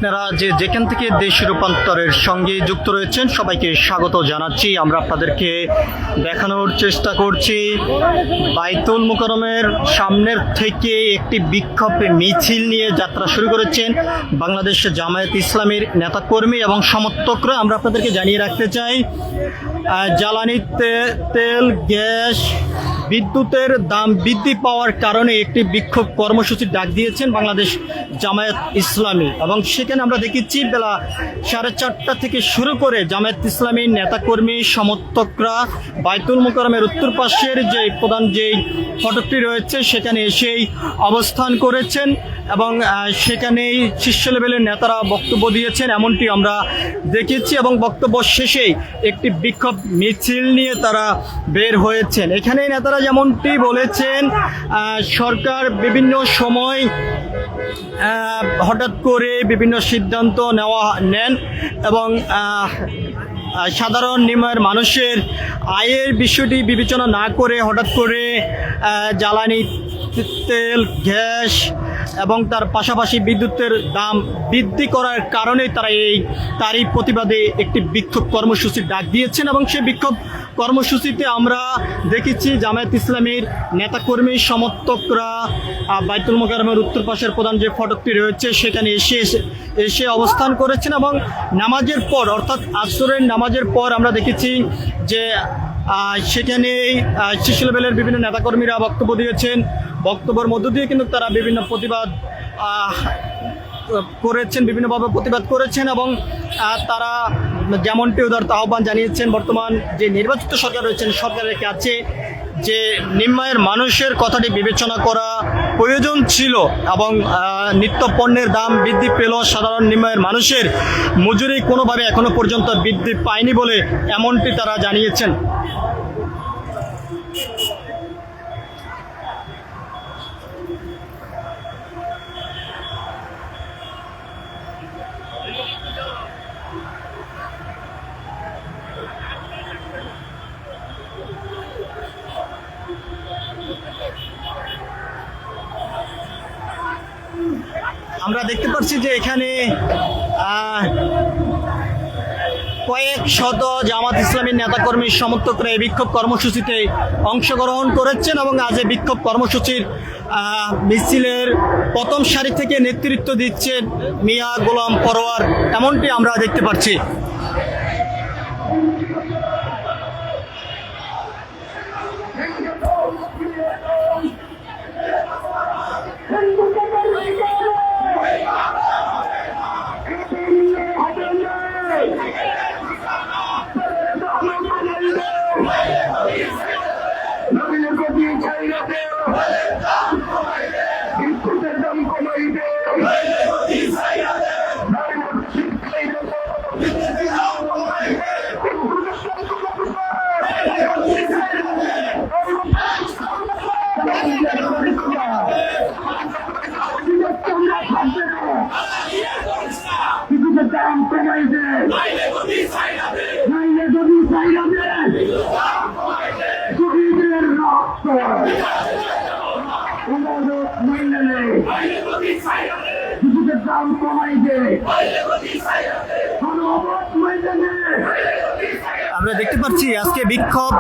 আপনারা যেখান থেকে দেশ রূপান্তরের সঙ্গে যুক্ত রয়েছেন সবাইকে স্বাগত জানাচ্ছি। আমরা আপনাদেরকে দেখানোর চেষ্টা করছি বাইতুল মুকাররমের সামনের থেকে একটি বিক্ষোভ মিছিল নিয়ে যাত্রা শুরু করেছেন বাংলাদেশ জামায়াত ইসলামীর নেতাকর্মী এবং সমর্থকরা। আমরা আপনাদেরকে জানিয়ে রাখতে চাই, জ্বালানি তেল, গ্যাস, বিদ্যুতের দাম বৃদ্ধি পাওয়ার কারণে একটি বিক্ষোভ কর্মসূচির ডাক দিয়েছেন বাংলাদেশ জামায়াত ইসলামী এবং সেখানে আমরা দেখেছি বেলা 4:30 থেকে শুরু করে জামায়াত ইসলামীর নেতাকর্মী সমর্থকরা বাইতুল মুকাররমের উত্তর পাশের যে প্রধান যেই ফটকটি রয়েছে সেখানে এসেই অবস্থান করেছেন এবং সেখানেই শীর্ষ লেভেলের নেতারা বক্তব্য দিয়েছেন এমনটি আমরা দেখেছি এবং বক্তব্য শেষেই একটি বিক্ষোভ মিছিল নিয়ে তারা বের হয়েছেন। এখানে নেতারা যেমনটি বলেছেন, সরকার বিভিন্ন সময় হঠাৎ করে বিভিন্ন সিদ্ধান্ত নেন এবং সাধারণ নিম্নের মানুষের আয়ের বিষয়টি বিবেচনা না করে হঠাৎ করে জ্বালানি তেল, গ্যাস এবং তার পাশাপাশি বিদ্যুতের দাম বৃদ্ধি করার কারণে তারই প্রতিবাদে একটি বিক্ষোভ কর্মসূচির ডাক দিয়েছেন এবং সেই বিক্ষোভ কর্মসূচিতে আমরা দেখেছি জামায়াত ইসলামীর নেতাকর্মী সমর্থকরা বাইতুল মুকাররমের উত্তর পাশের প্রধান যে ফটকটি রয়েছে সেখানে এসে অবস্থান করেছেন এবং নামাজের পর অর্থাৎ আসরের নামাজের পর আমরা দেখেছি যে সেখানেই শীর্ষ লেভেলের বিভিন্ন নেতাকর্মীরা বক্তব্য দিয়েছেন। বক্তব্যের মধ্য দিয়ে কিন্তু তারা বিভিন্ন প্রতিবাদ করেছেন, বিভিন্নভাবে প্রতিবাদ করেছেন এবং তারা যেমনটি উদারত আহ্বান জানিয়েছেন বর্তমান যে নির্বাচিত সরকার রয়েছেন সরকারের কাছে যে নিম্নায়ের মানুষের কথাটি বিবেচনা করা প্রয়োজন ছিল এবং নিত্য পণ্যের দাম বৃদ্ধি পেল, সাধারণ নিম্নায়ের মানুষের মজুরি কোনোভাবে এখনো পর্যন্ত বৃদ্ধি পায়নি বলে এমনটি তারা জানিয়েছেন। আমরা দেখতে পাচ্ছি যে এখানে কয়েক শত জামাত ইসলামীর নেতাকর্মী সমর্থকরা এই বিক্ষোভ কর্মসূচিতে অংশগ্রহণ করেছেন এবং আজ এই বিক্ষোভ কর্মসূচির মিছিলের প্রথম সারি থেকে নেতৃত্ব দিচ্ছেন মিয়া গোলাম পরোয়ার, এমনটি আমরা দেখতে পাচ্ছি। আমরা দেখতে পাচ্ছি আজকে বিক্ষোভ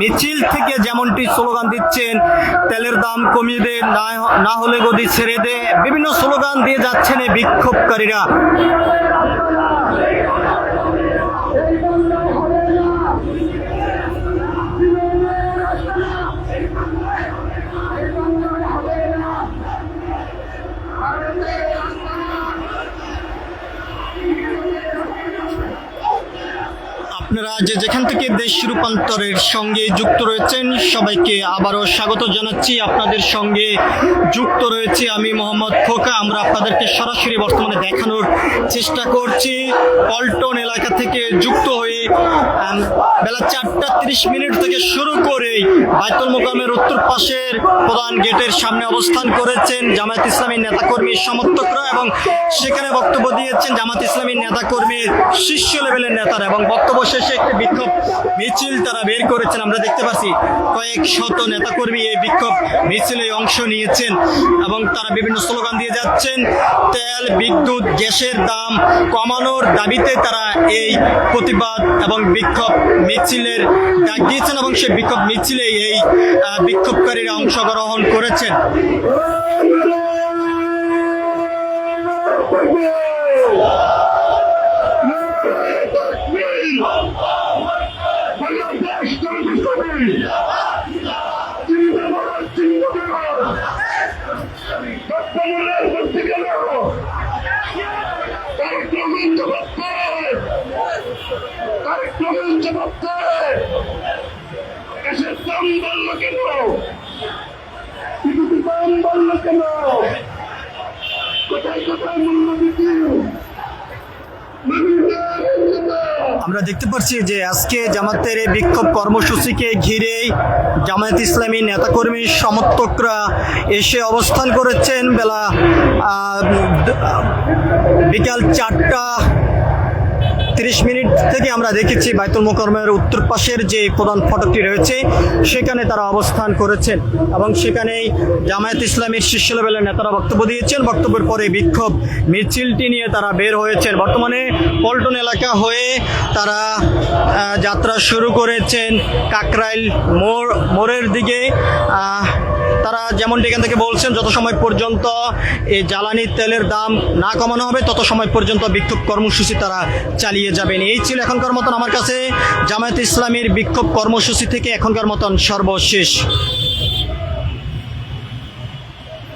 মিছিল থেকে যেমনটি স্লোগান দিচ্ছেন, তেলের দাম কমিয়ে দে, না হলে গদি ছেড়ে দে, বিভিন্ন স্লোগান দিয়ে যাচ্ছেন এই বিক্ষোভকারীরা। আপনারা যেখান থেকে দেশ রূপান্তরের সঙ্গে যুক্ত রয়েছেন সবাইকে আবারও স্বাগত জানাচ্ছি। আপনাদের সঙ্গে যুক্ত রয়েছে আমি মোহাম্মদ খোকা। আমরা আপনাদেরকে সরাসরি বর্তমানে দেখানোর চেষ্টা করছি পল্টন এলাকা থেকে যুক্ত হয়ে বেলা 4:30 থেকে শুরু করে বাইতুল মোকাররমের উত্তর পাশের প্রধান গেটের সামনে অবস্থান করেছেন জামায়াত ইসলামীর নেতাকর্মী সমর্থকরা এবং সেখানে বক্তব্য দিয়েছেন জামায়াত ইসলামীর নেতাকর্মীর শীর্ষ লেভেলের নেতারা এবং বক্তব্য শেষে একটি বিক্ষোভ মিছিল তারা বের করেছেন। আমরা দেখতে পাচ্ছি কয়েক শত নেতাকর্মী এই বিক্ষোভ মিছিলে অংশ নিয়েছেন এবং তারা বিভিন্ন স্লোগান দিয়ে যাচ্ছেন। তেল, বিদ্যুৎ, গ্যাসের দাম কমানোর দাবিতে তারা এই প্রতিবাদ এবং বিক্ষোভ মিছিলের ডাক দিয়েছেন এবং সেই বিক্ষোভ মিছিলে এই বিক্ষোভকারীরা অংশগ্রহণ করেছেন। আমরা দেখতে পাচ্ছি যে আজকে জামাতের এই বিক্ষোভ কর্মসূচিকে ঘিরে জামায়াত ইসলামী নেতাকর্মী সমর্থকরা এসে অবস্থান করেছেন বেলা বিকাল 4:30 থেকে আমরা দেখেছি বাইতুল মোকাররমের উত্তর পাশের যে প্রধান ফটকটি রয়েছে সেখানে তারা অবস্থান করেছেন এবং সেখানেই জামায়াত ইসলামীর শীর্ষ লেভেলের নেতারা বক্তব্য দিয়েছেন। বক্তব্যের পরে বিক্ষোভ মিছিলটি নিয়ে তারা বের হয়েছেন। বর্তমানে পল্টন এলাকা হয়ে তারা যাত্রা শুরু করেছেন কাকরাইল মোড়ের দিকে। তারা যেমনটি এখান থেকে বলছেন যত সময় পর্যন্ত এই জ্বালানি তেলের দাম না কমানো হবে তত সময় পর্যন্ত বিক্ষোভ কর্মসূচি তারা চালিয়ে যাবেন। এই ছিল এখনকার মতন আমার কাছে জামায়াত ইসলামীর বিক্ষোভ কর্মসূচি থেকে এখনকার মতন সর্বশেষ।